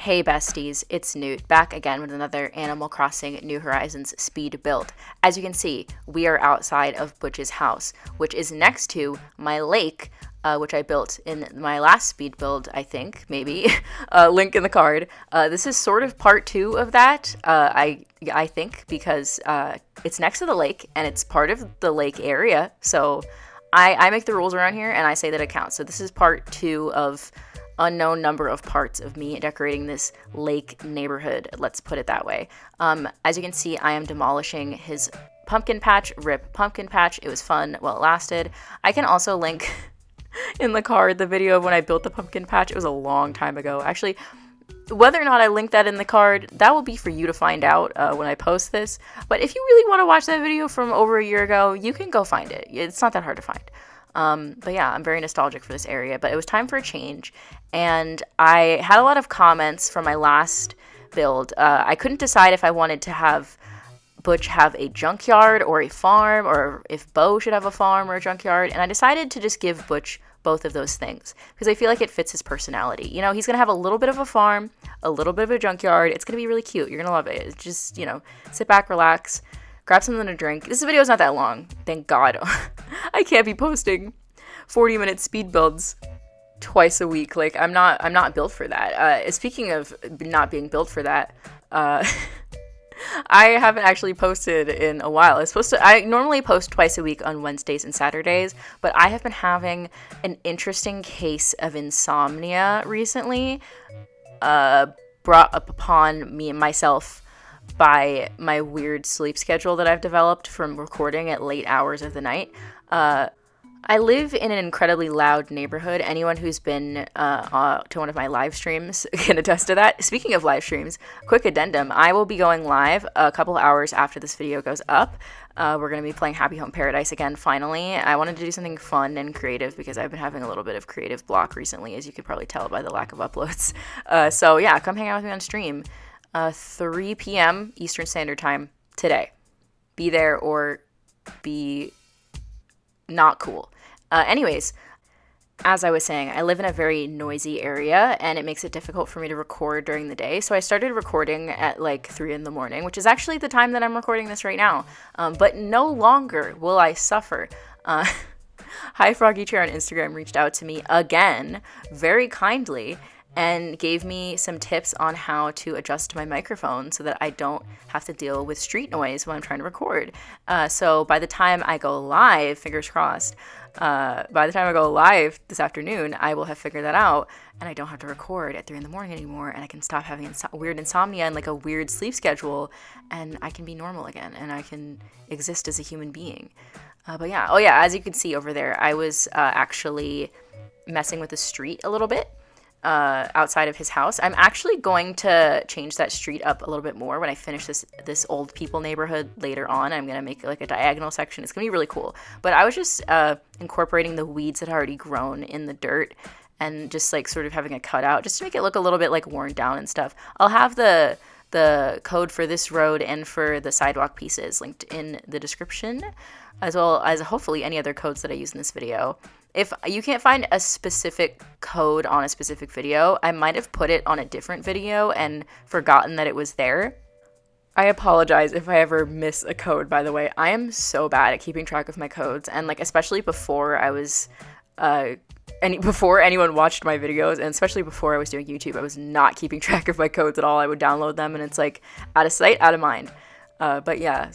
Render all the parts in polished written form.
Hey besties, it's Newt, back again with another Animal Crossing New Horizons speed build. As you can see, we are outside of Butch's house, which is next to my lake, which I built in my last speed build, I think, maybe. Link in the card. This is sort of part 2 of that, I think, because it's next to the lake, and it's part of the lake area, so I make the rules around here, and I say that it counts. So this is part 2 of unknown number of parts of me decorating this lake neighborhood, let's put it that way. As you can see, I am demolishing his pumpkin patch. Rip pumpkin patch. It was fun while it lasted. I can also link in the card the video of when I built the pumpkin patch. It was a long time ago. Actually, whether or not I link that in the card, that will be for you to find out when I post this. But if you really want to watch that video from over a year ago, you can go find it. It's not that hard to find. But yeah, I'm very nostalgic for this area, but it was time for a change, and I had a lot of comments from my last build. I couldn't decide if I wanted to have Butch have a junkyard or a farm, or if Bo should have a farm or a junkyard, and I decided to just give Butch both of those things, because I feel like it fits his personality. You know, he's gonna have a little bit of a farm, a little bit of a junkyard. It's gonna be really cute. You're gonna love it. It's just, you know, sit back, relax, grab something to drink. This video is not that long, thank God. I can't be posting 40-minute speed builds twice a week. Like, I'm not built for that. Speaking of not being built for that, I haven't actually posted in a while. I normally post twice a week on Wednesdays and Saturdays, but I have been having an interesting case of insomnia recently, brought up upon me and myself by my weird sleep schedule that I've developed from recording at late hours of the night. I live in an incredibly loud neighborhood. Anyone who's been to one of my live streams can attest to that. Speaking of live streams, quick addendum, I will be going live a couple hours after this video goes up. We're going to be playing Happy Home Paradise again, finally. I wanted to do something fun and creative because I've been having a little bit of creative block recently, as you could probably tell by the lack of uploads. So yeah, come hang out with me on stream. 3 p.m. Eastern Standard Time today. Be there or be not cool. Anyways, as I was saying, I live in a very noisy area, and it makes it difficult for me to record during the day. So I started recording at like 3 in the morning, which is actually the time that I'm recording this right now. But no longer will I suffer. Hi Froggy Chair on Instagram reached out to me again, very kindly, and gave me some tips on how to adjust my microphone so that I don't have to deal with street noise when I'm trying to record. So by the time I go live, fingers crossed, by the time I go live this afternoon, I will have figured that out, and I don't have to record at 3 in the morning anymore, and I can stop having weird insomnia and like a weird sleep schedule, and I can be normal again, and I can exist as a human being. But yeah, oh yeah, as you can see over there, I was actually messing with the street a little bit. Outside of his house. I'm actually going to change that street up a little bit more when I finish this old people neighborhood later on. I'm going to make like a diagonal section. It's going to be really cool. But I was just incorporating the weeds that had already grown in the dirt and just like sort of having a cutout just to make it look a little bit like worn down and stuff. I'll have the code for this road and for the sidewalk pieces linked in the description, as well as hopefully any other codes that I use in this video. If you can't find a specific code on a specific video, I might have put it on a different video and forgotten that it was there. I apologize if I ever miss a code, by the way. I am so bad at keeping track of my codes, and like especially before I was before anyone watched my videos, and especially before I was doing YouTube, I was not keeping track of my codes at all. I would download them and it's like out of sight, out of mind. But yeah,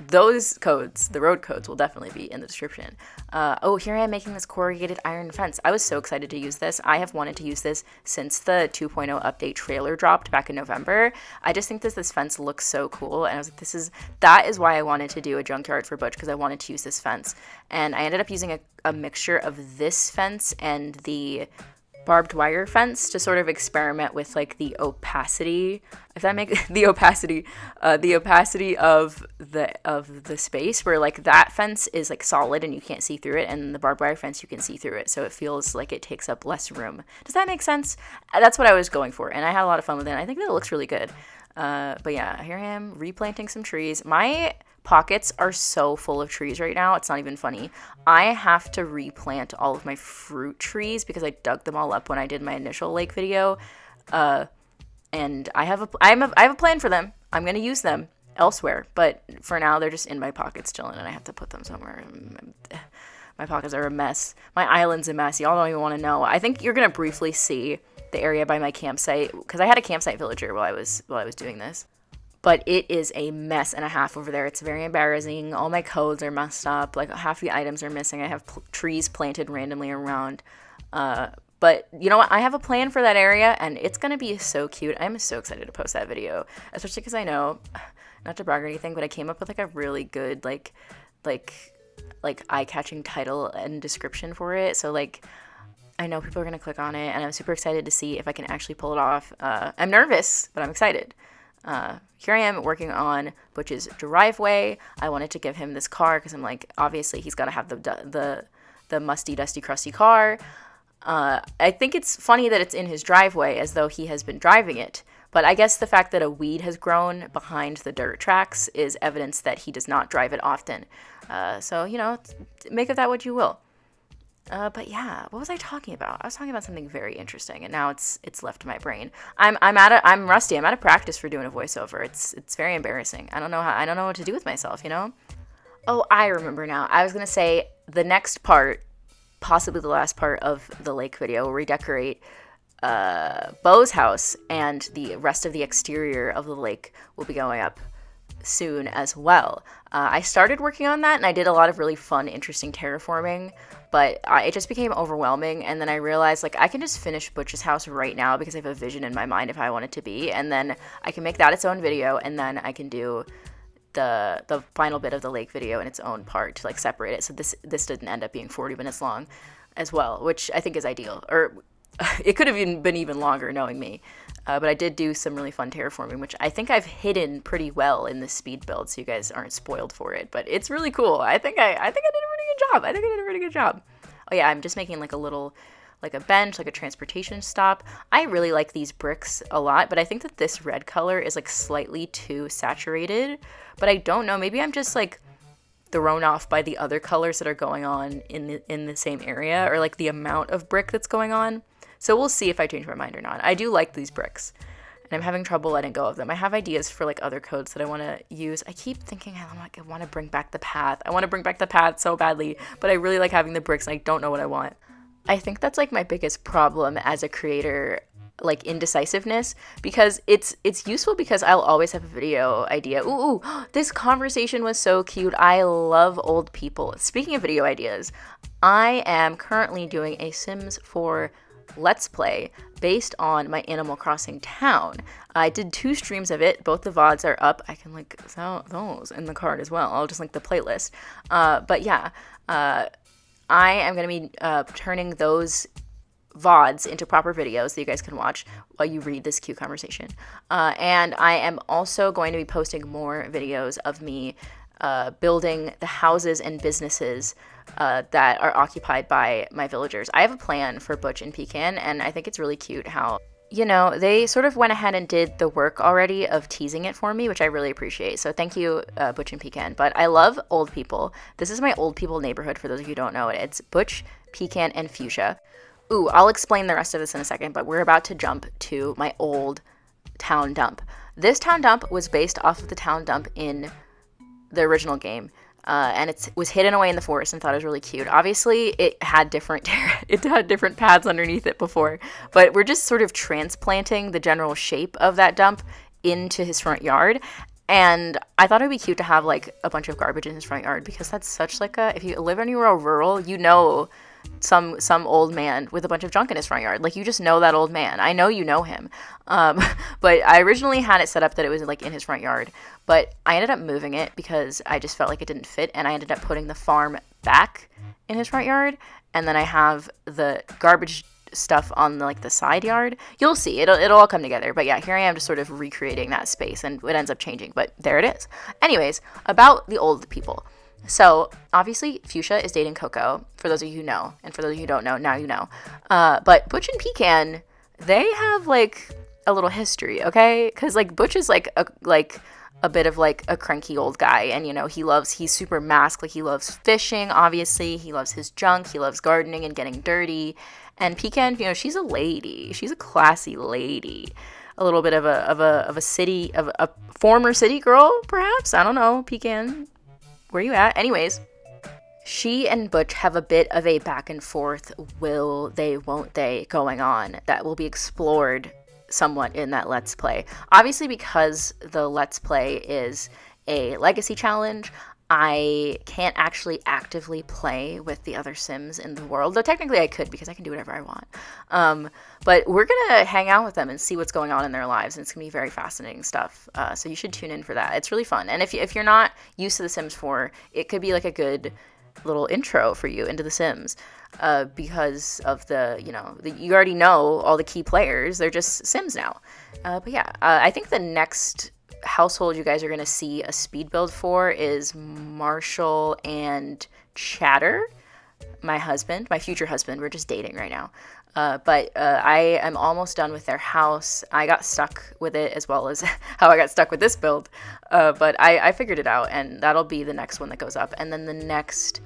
those codes, the road codes, will definitely be in the description. Oh, here I am making this corrugated iron fence. I was so excited to use this. I have wanted to use this since the 2.0 update trailer dropped back in November. I just think this fence looks so cool, and I was like, that is why I wanted to do a junkyard for Butch, because I wanted to use this fence. And I ended up using a mixture of this fence and the barbed wire fence to sort of experiment with like the opacity, if that makes the opacity of the space, where like that fence is like solid and you can't see through it, and the barbed wire fence you can see through it, so it feels like it takes up less room. Does that make sense? That's what I was going for, and I had a lot of fun with it. I think that it looks really good. But yeah, here I am replanting some trees. My pockets are so full of trees right now, it's not even funny. I have to replant all of my fruit trees because I dug them all up when I did my initial lake video. And I have a plan for them. I'm going to use them elsewhere, but for now they're just in my pockets chilling, and I have to put them somewhere. My pockets are a mess. My island's a mess. Y'all don't even want to know. I think you're going to briefly see the area by my campsite, because I had a campsite villager while I was doing this. But it is a mess and a half over there. It's very embarrassing. All my codes are messed up. Like, half the items are missing. I have trees planted randomly around. But you know what? I have a plan for that area, and it's going to be so cute. I'm so excited to post that video, especially because I know, not to brag or anything, but I came up with like a really good like eye-catching title and description for it. So like, I know people are going to click on it, and I'm super excited to see if I can actually pull it off. I'm nervous, but I'm excited. Here I am working on Butch's driveway. I wanted to give him this car because I'm like, obviously he's got to have the musty, dusty, crusty car. I think it's funny that it's in his driveway as though he has been driving it. But I guess the fact that a weed has grown behind the dirt tracks is evidence that he does not drive it often. So, you know, make of that what you will. But yeah, what was I talking about? I was talking about something very interesting, and now it's left my brain. I'm rusty. I'm out of practice for doing a voiceover. It's very embarrassing. I don't know what to do with myself, you know? Oh, I remember now. I was gonna say the next part, possibly the last part of the lake video, where we decorate Bo's house, and the rest of the exterior of the lake will be going up soon as well. I started working on that, and I did a lot of really fun, interesting terraforming, but it just became overwhelming, and then I realized, like, I can just finish Butch's house right now because I have a vision in my mind of how I want it to be, and then I can make that its own video, and then I can do the final bit of the lake video in its own part to, like, separate it, so this didn't end up being 40 minutes long as well, which I think is ideal, or it could have been even longer knowing me. But I did do some really fun terraforming, which I think I've hidden pretty well in the speed build, so you guys aren't spoiled for it. But it's really cool. I think I did a pretty good job. Oh yeah, I'm just making like a bench, like a transportation stop. I really like these bricks a lot, but I think that this red color is like slightly too saturated. But I don't know. Maybe I'm just like thrown off by the other colors that are going on in the same area, or like the amount of brick that's going on. So we'll see if I change my mind or not. I do like these bricks, and I'm having trouble letting go of them. I have ideas for like other codes that I want to use. I keep thinking I want to bring back the path. I want to bring back the path so badly, but I really like having the bricks, and I don't know what I want. I think that's like my biggest problem as a creator, like indecisiveness, because it's useful because I'll always have a video idea. Ooh, this conversation was so cute. I love old people. Speaking of video ideas, I am currently doing a Sims 4 Let's Play based on my Animal Crossing town. I did 2 streams of it. Both the VODs are up. I can link those in the card as well. I'll just link the playlist. But yeah, I am going to be turning those VODs into proper videos that you guys can watch while you read this cute conversation. And I am also going to be posting more videos of me building the houses and businesses that are occupied by my villagers. I have a plan for Butch and Pecan, and I think it's really cute how, you know, they sort of went ahead and did the work already of teasing it for me, which I really appreciate. So thank you, Butch and Pecan. But I love old people. This is my old people neighborhood, for those of you who don't know it. It's Butch, Pecan, and Fuchsia. Ooh, I'll explain the rest of this in a second, but we're about to jump to my old town dump. This town dump was based off of the town dump in the original game. And it was hidden away in the forest, and thought it was really cute. Obviously, it had different paths underneath it before, but we're just sort of transplanting the general shape of that dump into his front yard. And I thought it would be cute to have like a bunch of garbage in his front yard, because that's such like if you live anywhere rural, you know, some old man with a bunch of junk in his front yard. Like, you just know that old man. I know you know him. But I originally had it set up that it was like in his front yard, but I ended up moving it because I just felt like it didn't fit, and I ended up putting the farm back in his front yard, and then I have the garbage stuff on the side yard. You'll see, it'll all come together. But yeah, here I am just sort of recreating that space, and it ends up changing, but there it is. Anyways, about the old people. So, obviously, Fuchsia is dating Coco, for those of you who know, and for those of you who don't know, now you know. But Butch and Pecan, they have, like, a little history, okay? Because, like, Butch is, like a bit of, like, a cranky old guy, and, you know, he's super masked, like, he loves fishing, obviously, he loves his junk, he loves gardening and getting dirty, and Pecan, you know, she's a lady, she's a classy lady. a little bit of a former city girl, perhaps. I don't know, Pecan, where you at? Anyways, she and Butch have a bit of a back and forth, will they, won't they, going on that will be explored somewhat in that Let's Play. Obviously, because the Let's Play is a legacy challenge, I can't actually actively play with the other Sims in the world, though technically I could because I can do whatever I want. But we're gonna hang out with them and see what's going on in their lives, and it's gonna be very fascinating stuff. So you should tune in for that. It's really fun, and if you're not used to The Sims 4, it could be like a good little intro for you into The Sims, because of you already know all the key players. They're just Sims now. But yeah, I think the next household you guys are going to see a speed build for is Marshall and Chatter, my future husband. We're just dating right now. But I am almost done with their house. I got stuck with it as well as how I got stuck with this build. But I figured it out, and that'll be the next one that goes up. And then the next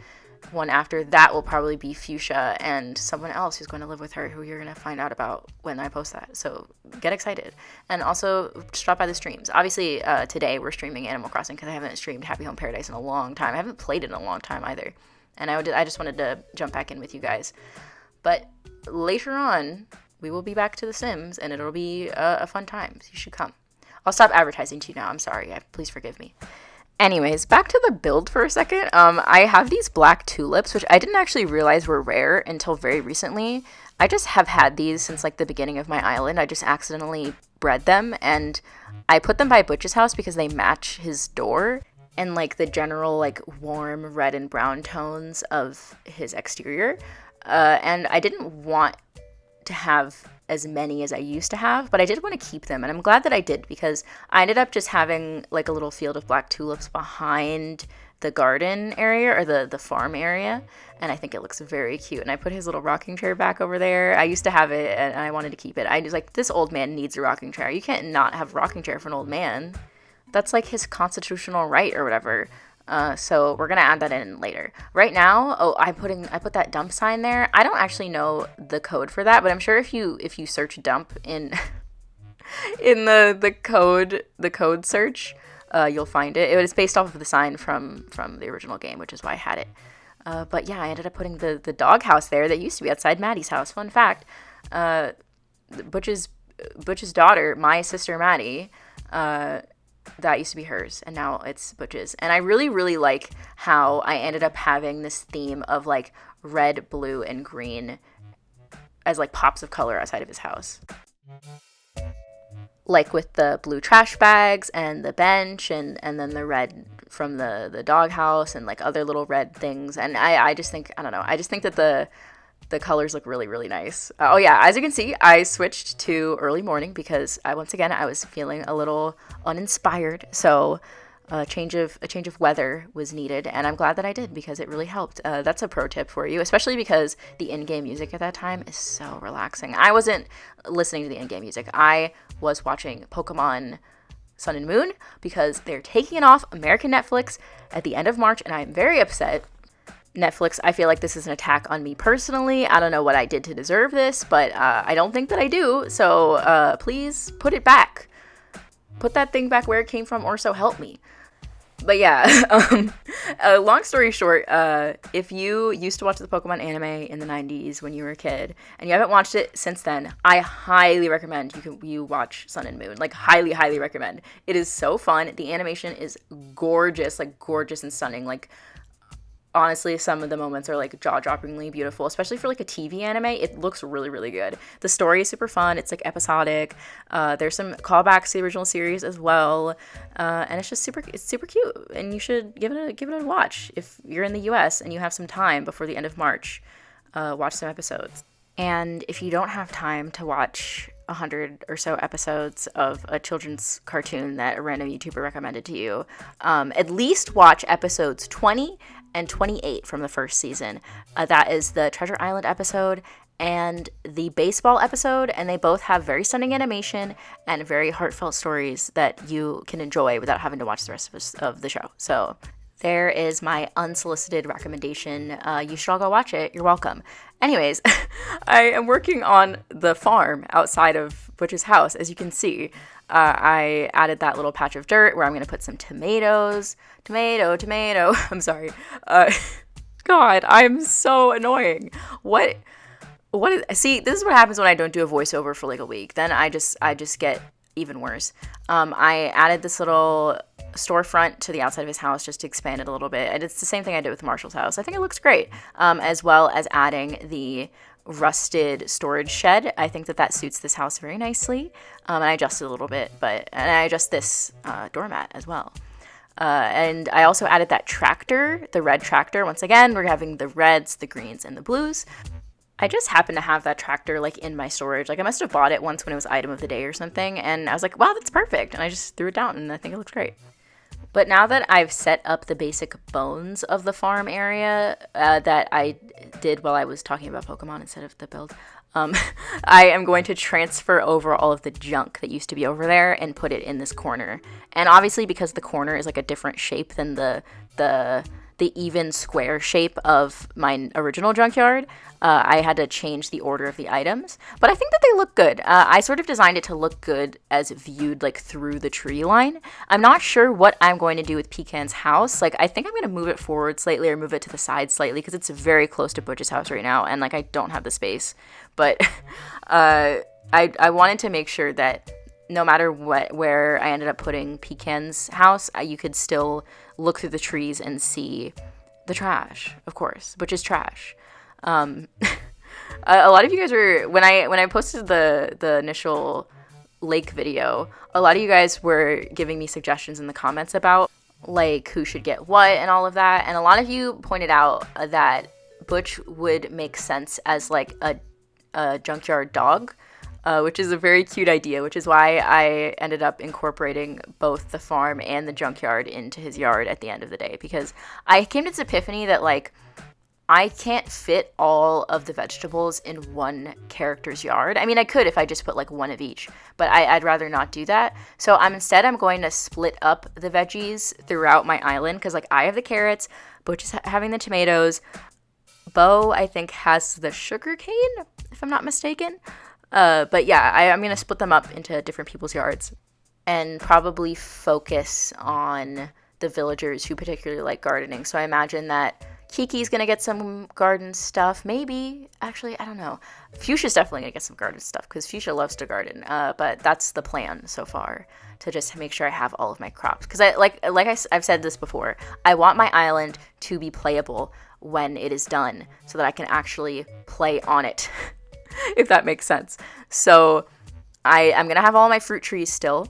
one after that will probably be Fuchsia and someone else who's going to live with her, who you're going to find out about when I post that. So get excited. And also just drop by the streams. Obviously, today we're streaming Animal Crossing because I haven't streamed Happy Home Paradise in a long time. I haven't played it in a long time either. And I just wanted to jump back in with you guys. But later on, we will be back to The Sims, and it'll be a fun time. So you should come. I'll stop advertising to you now. I'm sorry. Please forgive me. Anyways, back to the build for a second. I have these black tulips, which I didn't actually realize were rare until very recently. I just have had these since like the beginning of my island. I just accidentally bred them, and I put them by Butch's house because they match his door and like the general like warm red and brown tones of his exterior. And I didn't want to have as many as I used to have, but I did want to keep them, and I'm glad that I did, because I ended up just having like a little field of black tulips behind the garden area, or the farm area, and I think it looks very cute. And I put his little rocking chair back over there. I used to have it, and I wanted to keep it. I was like, this old man needs a rocking chair. You can't not have a rocking chair for an old man. That's like his constitutional right or whatever. So we're gonna add that in later. Right now, I put that dump sign there. I don't actually know the code for that, but I'm sure if you search dump in in the code search, you'll find it. It was based off of the sign from the original game, which is why I had it. But yeah, I ended up putting the dog house there that used to be outside Maddie's house. Fun fact: Butch's daughter, my sister Maddie, that used to be hers, and now it's Butch's. And I really, really like how I ended up having this theme of like red, blue, and green as like pops of color outside of his house. Like with the blue trash bags and the bench, and then the red from the doghouse, and like other little red things. And I just think, I don't know, I just think that the colors look really, really nice. Oh yeah, as you can see, I switched to early morning because I was feeling a little uninspired. So a change of weather was needed, and I'm glad that I did because it really helped. That's a pro tip for you, especially because the in-game music at that time is so relaxing. I wasn't listening to the in-game music. I was watching Pokemon Sun and Moon because they're taking it off American Netflix at the end of March, and I'm very upset. Netflix, I feel like this is an attack on me personally. I don't know what I did to deserve this, but I don't think that I do. So please put it back. Put that thing back where it came from, or so help me. But yeah, long story short, if you used to watch the Pokemon anime in the 90s when you were a kid, and you haven't watched it since then, I highly recommend you watch Sun and Moon. Like, highly, highly recommend. It is so fun. The animation is gorgeous, like gorgeous and stunning. Like, honestly, some of the moments are like jaw-droppingly beautiful, especially for like a TV anime. It looks really, really good. The story is super fun. It's like episodic. There's some callbacks to the original series as well, and it's just super cute. And you should give it a watch if you're in the U.S. and you have some time before the end of March. Watch some episodes. And if you don't have time to watch 100 or so episodes of a children's cartoon that a random YouTuber recommended to you, at least watch episodes 20 and 28 from the first season. That is the Treasure Island episode and the baseball episode, and they both have very stunning animation and very heartfelt stories that you can enjoy without having to watch the rest of the show. So There is my unsolicited recommendation. You should all go watch it. You're welcome. Anyways, I am working on the farm outside of Butch's house, as you can see. I added that little patch of dirt where I'm going to put some tomatoes. Tomato. I'm sorry. God, I'm so annoying. See, this is what happens when I don't do a voiceover for like a week. Then I just get even worse. I added this little storefront to the outside of his house just to expand it a little bit. And it's the same thing I did with Marshall's house. I think it looks great. As well as adding the rusted storage shed. I think that suits this house very nicely. And I adjusted a little bit, and I adjust this doormat as well. And I also added that tractor, the red tractor. Once again, we're having the reds, the greens, and the blues. I just happened to have that tractor like in my storage. Like I must have bought it once when it was item of the day or something. And I was like, wow, that's perfect. And I just threw it down and I think it looks great. But now that I've set up the basic bones of the farm area that I did while I was talking about Pokemon instead of the build, I am going to transfer over all of the junk that used to be over there and put it in this corner. And obviously because the corner is like a different shape than the even square shape of my original junkyard, I had to change the order of the items. But I think that they look good. I sort of designed it to look good as viewed like through the tree line. I'm not sure what I'm going to do with Pecan's house. Like I think I'm going to move it forward slightly or move it to the side slightly because it's very close to Butch's house right now and like I don't have the space. But I wanted to make sure that no matter where I ended up putting Pecan's house, you could still look through the trees and see the trash, of course, which is trash. A lot of you guys were, when I posted the initial lake video, a lot of you guys were giving me suggestions in the comments about like who should get what and all of that. And a lot of you pointed out that Butch would make sense as like a junkyard dog. Which is a very cute idea, which is why I ended up incorporating both the farm and the junkyard into his yard at the end of the day, because I came to this epiphany that like I can't fit all of the vegetables in one character's yard. I mean, I could if I just put like one of each, but I'd rather not do that. So I'm going to split up the veggies throughout my island, because like I have the carrots, Butch is having the tomatoes, Bo I think has the sugar cane, if I'm not mistaken. But yeah, I'm going to split them up into different people's yards and probably focus on the villagers who particularly like gardening. So I imagine that Kiki's going to get some garden stuff. Maybe. Actually, I don't know. Fuchsia's definitely going to get some garden stuff because Fuchsia loves to garden. But that's the plan so far, to just make sure I have all of my crops. Because I've said this before, I want my island to be playable when it is done so that I can actually play on it. If that makes sense. So I'm going to have all my fruit trees still.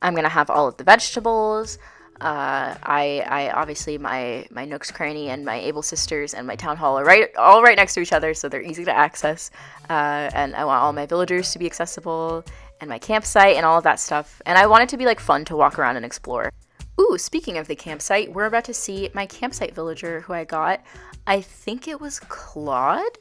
I'm going to have all of the vegetables. I obviously my Nook's Cranny and my Able Sisters and my Town Hall are all right next to each other, so they're easy to access. And I want all my villagers to be accessible and my campsite and all of that stuff. And I want it to be like fun to walk around and explore. Ooh, speaking of the campsite, we're about to see my campsite villager who I got. I think it was Claude.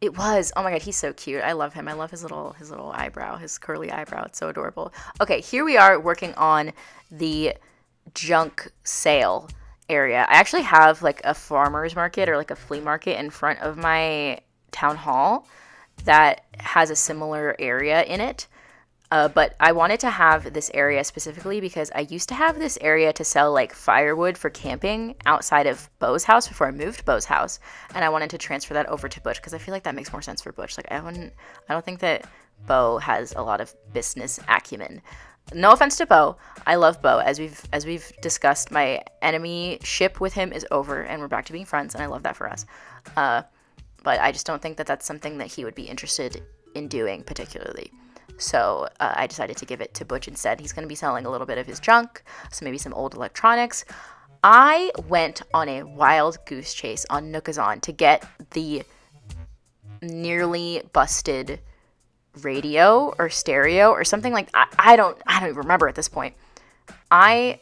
It was. Oh my god, he's so cute. I love him. I love his little eyebrow, his curly eyebrow. It's so adorable. Okay, here we are working on the junk sale area. I actually have like a farmer's market or like a flea market in front of my town hall that has a similar area in it. But I wanted to have this area specifically because I used to have this area to sell like firewood for camping outside of Bo's house before I moved to Bo's house, and I wanted to transfer that over to Butch because I feel like that makes more sense for Butch. Like I don't think that Bo has a lot of business acumen. No offense to Bo, I love Bo. As we've discussed, my enemy ship with him is over, and we're back to being friends, and I love that for us. But I just don't think that that's something that he would be interested in doing particularly. So I decided to give it to Butch instead. He's going to be selling a little bit of his junk, so maybe some old electronics. I went on a wild goose chase on Nookazon to get the nearly busted radio or stereo or something like I don't even remember at this point. I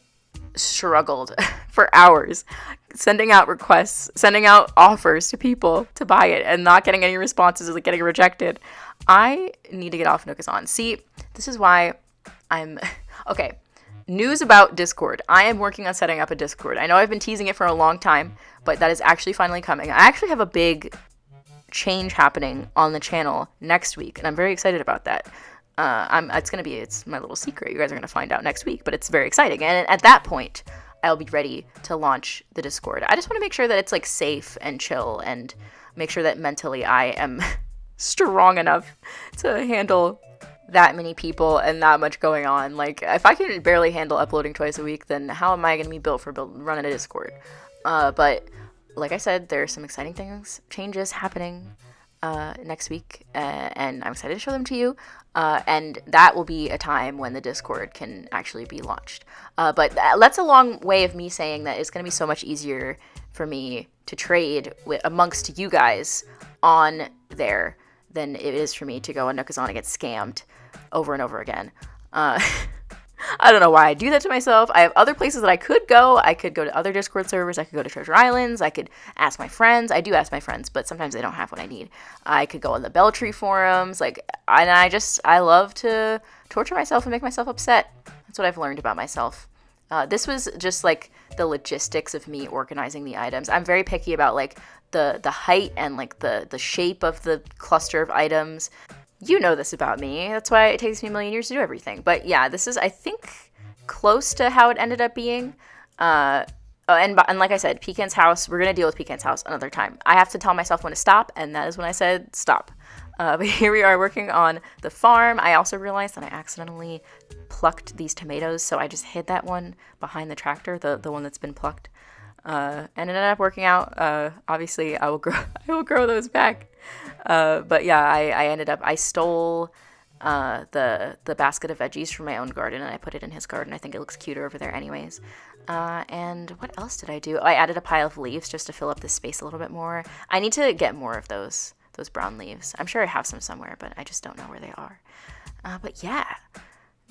struggled for hours sending out requests, sending out offers to people to buy it and not getting any responses, like getting rejected. I need to get off Nookazon. See, this is why I'm okay. news about Discord. I am working on setting up a Discord. I know I've been teasing it for a long time, but that is actually finally coming. I actually have a big change happening on the channel next week, and I'm very excited about that. It's my little secret. You guys are going to find out next week, but it's very exciting. And at that point, I'll be ready to launch the Discord. I just want to make sure that it's like safe and chill, and make sure that mentally I am strong enough to handle that many people and that much going on. Like, if I can barely handle uploading twice a week, then how am I going to be built for running a Discord? But like I said, there's some exciting changes happening next week, and I'm excited to show them to you. And that will be a time when the Discord can actually be launched. But that's a long way of me saying that it's going to be so much easier for me to trade amongst you guys on there than it is for me to go on Nookazon and get scammed over and over again. I don't know why I do that to myself. I have other places that I could go. I could go to other Discord servers. I could go to Treasure Islands. I could ask my friends. I do ask my friends, but sometimes they don't have what I need. I could go on the Beltree forums. I love to torture myself and make myself upset. That's what I've learned about myself. This was just like the logistics of me organizing the items. I'm very picky about like the height and like the shape of the cluster of items. You know this about me. That's why it takes me a million years to do everything. But yeah, this is, I think, close to how it ended up being. And like I said, Pecan's house, we're going to deal with Pecan's house another time. I have to tell myself when to stop, and that is when I said stop. But here we are working on the farm. I also realized that I accidentally plucked these tomatoes, so I just hid that one behind the tractor, the one that's been plucked. And it ended up working out. Obviously, I will grow those back. But yeah, I stole the basket of veggies from my own garden, and I put it in his garden. I think it looks cuter over there anyways. And what else did I do? I added a pile of leaves just to fill up the space a little bit more. I need to get more of those brown leaves. I'm sure I have some somewhere, but I just don't know where they are. But yeah.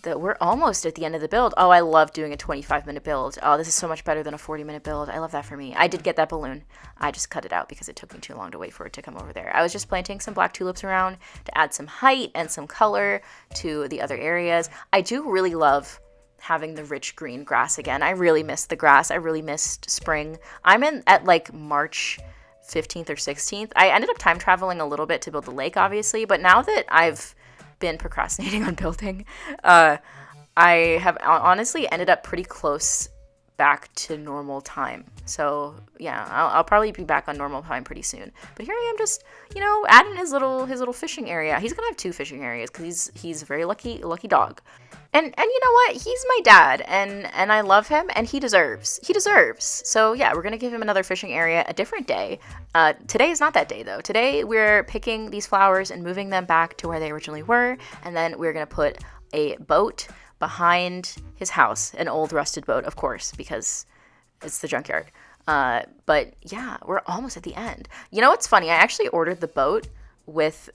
We're almost at the end of the build. Oh, I love doing a 25-minute build. Oh, this is so much better than a 40-minute build. I love that for me. I did get that balloon. I just cut it out because it took me too long to wait for it to come over there. I was just planting some black tulips around to add some height and some color to the other areas. I do really love having the rich green grass again. I really missed the grass. I really missed spring. I'm at like March 15th or 16th. I ended up time traveling a little bit to build the lake, obviously, but now that I've been procrastinating on building, I have honestly ended up pretty close back to normal time. So yeah, I'll probably be back on normal time pretty soon. But here I am, just adding his little fishing area. He's gonna have 2 fishing areas because he's a very lucky dog. And you know what? He's my dad, and I love him, and he deserves. So yeah, we're gonna give him another fishing area a different day. Today is not that day though. Today we're picking these flowers and moving them back to where they originally were, and then we're gonna put a boat behind his house, an old rusted boat, of course, because it's the junkyard. But yeah, we're almost at the end. You know what's funny? I actually ordered the boat with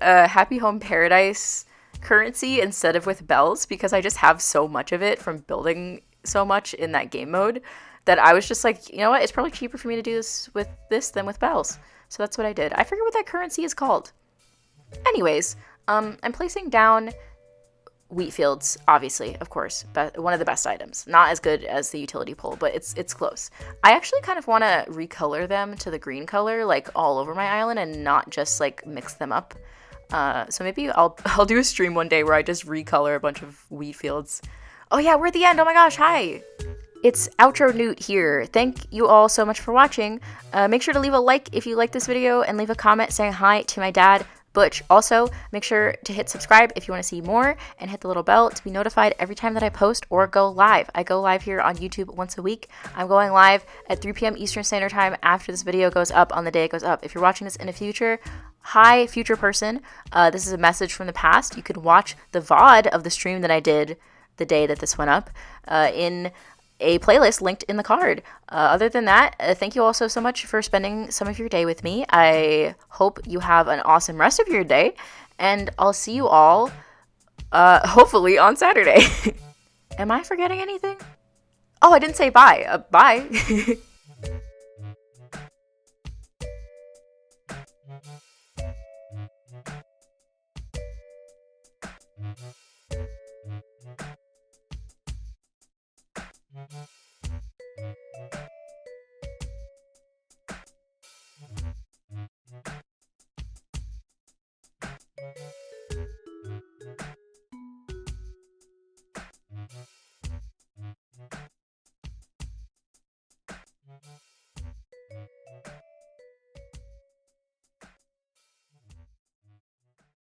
Happy Home Paradise currency instead of with bells, because I just have so much of it from building so much in that game mode that I was just like, you know what, it's probably cheaper for me to do this than with bells. So that's what I did. I forget what that currency is called. Anyways, I'm placing down wheat fields, obviously, of course, but one of the best items. Not as good as the utility pole, but it's close. I actually kind of want to recolor them to the green color, like all over my island, and not just like mix them up. So maybe I'll do a stream one day where I just recolor a bunch of wheat fields. Oh yeah, we're at the end. Oh my gosh, hi. It's Outro Newt here. Thank you all so much for watching. Make sure to leave a like if you like this video, and leave a comment saying hi to my dad, Butch. Also, make sure to hit subscribe if you want to see more, and hit the little bell to be notified every time that I post or go live. I go live here on YouTube once a week. I'm going live at 3 p.m. Eastern Standard Time after this video goes up on the day it goes up. If you're watching this in the future, hi, future person. This is a message from the past. You can watch the VOD of the stream that I did the day that this went up in a playlist linked in the card. Other than that, thank you all so much for spending some of your day with me. I hope you have an awesome rest of your day, and I'll see you all hopefully on Saturday. Am I forgetting anything? Oh, I didn't say bye. Bye.